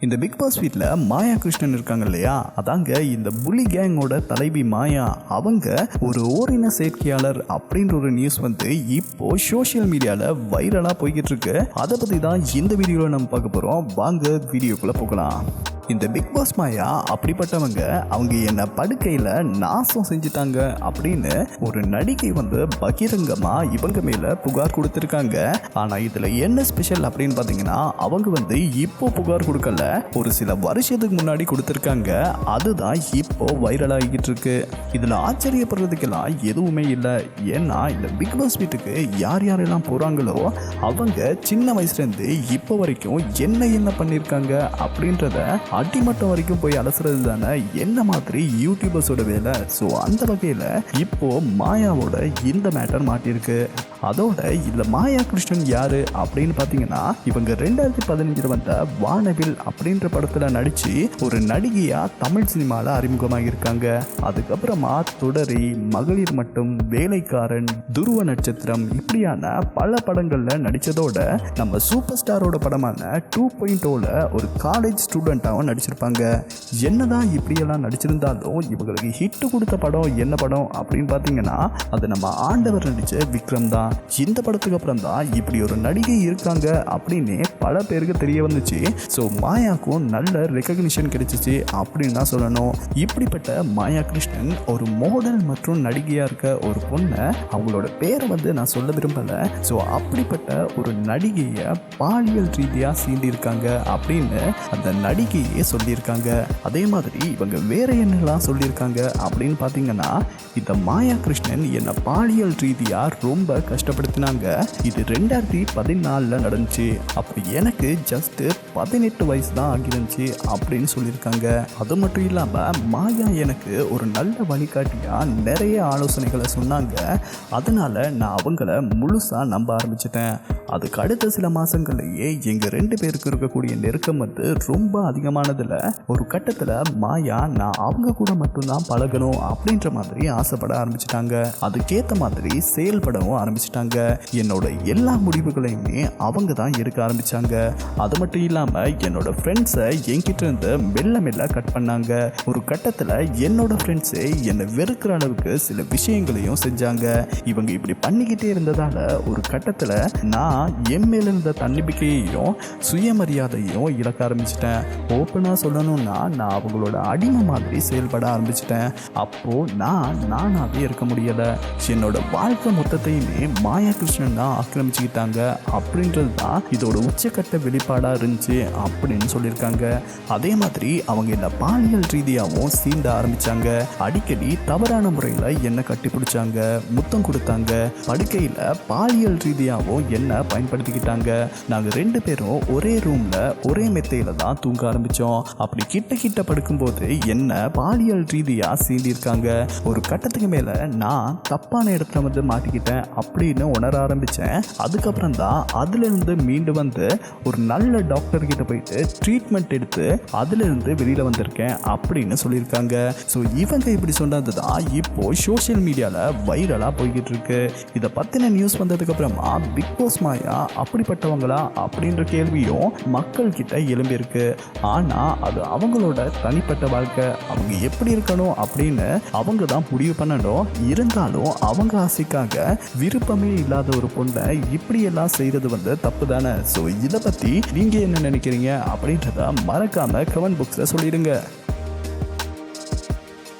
இந்த big pass வீட்டில் மாயா கிருஷ்ணன் இருக்காங்க இல்லையா, அதாங்க இந்த புலி கேங்கோட தலைவி மாயா. அவங்க ஒரு ஓரின சேர்க்கையாளர் அப்படின்ற ஒரு நியூஸ் வந்து இப்போ சோசியல் மீடியாவில் வைரலாக போய்கிட்டு இருக்கு. அதை பற்றி தான் இந்த வீடியோவில் நம்ம பார்க்க போகிறோம். வாங்க வீடியோக்குள்ளே போகலாம். இந்த பிக் பாஸ் மாயா அப்படிப்பட்டவங்க, அவங்க என்ன படுக்கையில் நாசம் செஞ்சுட்டாங்க அப்படின்னு ஒரு நடிகை வந்து பகிரங்கமா இவங்க மேல புகார் கொடுத்துருக்காங்க. ஆனா இதுல என்ன ஸ்பெஷல் அப்படின்னு பாத்தீங்கன்னா, அவங்க வந்து இப்போ புகார் கொடுக்கல, ஒரு சில வருஷத்துக்கு முன்னாடி கொடுத்துருக்காங்க. அதுதான் இப்போ வைரல் ஆகிட்டு இருக்கு. இதுல ஆச்சரியப்படுறதுக்கெல்லாம் எதுவுமே இல்லை. ஏன்னா இந்த பிக் பாஸ் வீட்டுக்கு யார் யாரெல்லாம் போறாங்களோ அவங்க சின்ன வயசுல இருந்து இப்போ வரைக்கும் என்ன பண்ணிருக்காங்க அப்படின்றத அடிமட்டம் வரைக்கும் போய் அலசுறது தானே என்ன மாதிரி யூடியூபர்ஸோட வேலை. ஸோ அந்த வகையில் இப்போ மாயாவோட இந்த மேட்டர் மாட்டியிருக்கு. அதோட இந்த மாயா கிருஷ்ணன் யாரு அப்படின்னு பார்த்தீங்கன்னா, இவங்க 2015 வந்த வானவில் அப்படின்ற படத்தில் நடிச்சு ஒரு நடிகையா தமிழ் சினிமாவில் அறிமுகமாக இருக்காங்க. அதுக்கப்புறமா தொடரி, மகளிர் மட்டும், வேலைக்காரன், துருவ நட்சத்திரம் இப்படியான பல படங்கள்ல நடிச்சதோட நம்ம சூப்பர் ஸ்டாரோட படமான 2.0ல ஒரு காலேஜ் ஸ்டூடெண்டாகவும் நடிச்சிருப்பாங்க. என்னதான் இப்படியெல்லாம் நடிச்சிருந்தாலும் இவங்களுக்கு ஹிட் கொடுத்த படம் என்ன படம் அப்படின்னு பார்த்தீங்கன்னா, அது நம்ம ஆண்டவர் நடிச்ச விக்ரம் தான். இந்த படத்துக்கு அப்புறம் தான் இப்படி ஒரு நடிகை இருக்காங்க அப்படின்னு பல பேருக்கு தெரிய வந்துச்சு. ஸோ மாயாக்கும் நல்ல ரெகக்னிஷன் கிடைச்சிச்சு அப்படின்னு தான் சொல்லணும். இப்படிப்பட்ட மாயா கிருஷ்ணன் ஒரு மாடல் மற்றும் நடிகையா இருக்க ஒரு பொண்ணை, அவங்களோட பேரை வந்து நான் சொல்ல விரும்பல, ஸோ அப்படிப்பட்ட ஒரு நடிகையை பாலியல் ரீதியா சீண்டி இருக்காங்க அப்படின்னு அந்த நடிகையே சொல்லியிருக்காங்க. அதே மாதிரி இவங்க வேற என்னெல்லாம் சொல்லியிருக்காங்க அப்படின்னு பார்த்தீங்கன்னா, இந்த மாயா கிருஷ்ணன் என்ன பாலியல் ரீதியா ரொம்ப கஷ்டப்படுத்தினாங்க. இது 2014 நடந்துச்சு. அப்போ எனக்கு ஜஸ்ட் 18 வயசு தான் ஆகிருந்துச்சு அப்படின்னு சொல்லியிருக்காங்க. அது மட்டும் இல்லாமல் மாயா எனக்கு ஒரு நல்ல வழிகாட்டியா நிறைய ஆலோசனைகளை சொன்னாங்க. அதனால நான் அவங்கள முழுசா நம்ப ஆரம்பிச்சிட்டேன். அதுக்கு அடுத்த சில மாசங்கள்லயே எங்க 2 பேருக்கு இருக்கக்கூடிய நெருக்கம் வந்து ரொம்ப அதிகமானதுல ஒரு கட்டத்துல மாயா நான் அவங்க கூட மட்டும்தான் பழகணும் அப்படின்ற மாதிரி ஆசைப்பட ஆரம்பிச்சிட்டாங்க. அதுக்கேற்ற மாதிரி செயல்படவும் ஆரம்பிச்சிட்டாங்க. என்னோட எல்லா முடிவுகளையுமே அவங்க தான் எடுக்க ஆரம்பிச்சாங்க. அது மட்டும் இல்லாம என்னோட ஃப்ரெண்ட்ஸை என்கிட்ட இருந்து மெல்ல மெல்ல கட் பண்ணாங்க. ஒரு கட்டத்துல என்னோட ஃப்ரெண்ட்ஸே என்னை வெறுக்கிற அளவுக்கு சில விஷயங்களையும் செஞ்சாங்க. இவங்க இப்படி பண்ணிக்கிட்டே இருந்ததால ஒரு கட்டத்துல நான் என் மேல இருந்த தன்னம்பிக்கையையும் சுயமரியாதையும் இழக்க ஆரம்பிச்சிட்டேன். ஓப்பனா சொல்லணும்னா நான் அவங்களோட அடிமை மாதிரி செயல்பட ஆரம்பிச்சிட்டேன். அப்போ நானாவே இருக்க முடியல. என்னோட வாழ்க்கை மொத்தத்தையுமே மாயா கிருஷ்ணன் தான் ஆக்கிரமிச்சுக்கிட்டாங்க அப்படின்றது தான் இதோட உச்சக்கட்ட வெளிப்பாடா இருந்துச்சு அப்படின்னு சொல்லியிருக்காங்க. அதே மாதிரி அவங்க என்ன பாலியல் ரீதியாகவும் சீண்ட ஆரம்பிச்சாங்க. அடிக்கடி தவறான முறையில் என்ன கட்டி பிடிச்சாங்க, முத்தம் கொடுத்தாங்க, படுக்கையில் பாலியல் ரீதியாகவும் என்ன பயன்படுத்திக்கிட்டாங்க. நாங்கள் 2 பேரும் ஒரே ரூம்ல ஒரே மெத்தையில தான் தூங்க ஆரம்பிச்சோம். அப்படி கிட்ட படுக்கும்போது என்ன பாலியல் ரீதியா சீண்டிருக்காங்க. ஒரு கட்டத்துக்கு மேல நான் தப்பான இடத்துல வந்து மாட்டிக்கிட்டேன் அப்படின்னு உணர ஆரம்பிச்சேன். அதுக்கப்புறம் தான் அதுல இருந்து மீண்டு வந்து ஒரு நல்ல டாக்டர் கிட்ட போயிட்டு ட்ரீட்மெண்ட் எடுத்து அதுல இருந்து வெளியில வந்திருக்கேன் அப்படின்னு சொல்லியிருக்காங்க. ஸோ இவங்க இப்படி சொன்னது தான் இப்போ சோசியல் மீடியால வைரலா போய்கிட்டு இருக்கு. இதை பத்தின நியூஸ் வந்ததுக்கு அப்புறமா பிக் பாஸ் மாயா அப்படிப்பட்டவங்களா அப்படின்ற கேள்வியும் மக்கள் கிட்ட எழும்பியிருக்கு. ஆனா அது அவங்களோட தனிப்பட்ட வாழ்க்கை, அவங்க எப்படி இருக்கணும் அப்படின்னு அவங்க தான் முடிவு பண்ணணும். இருந்தாலும் அவங்க ஆசைக்காக விருப்பமே இல்லாத ஒரு பொண்ணை இப்படி எல்லாம் செய்யறது வந்து தப்பு தானே. ஸோ இதை பத்தி நீங்க என்ன நினைக்கிறீங்க அப்படின்றத மறக்காம கமெண்ட் பாக்ஸ்ல சொல்லிடுங்க.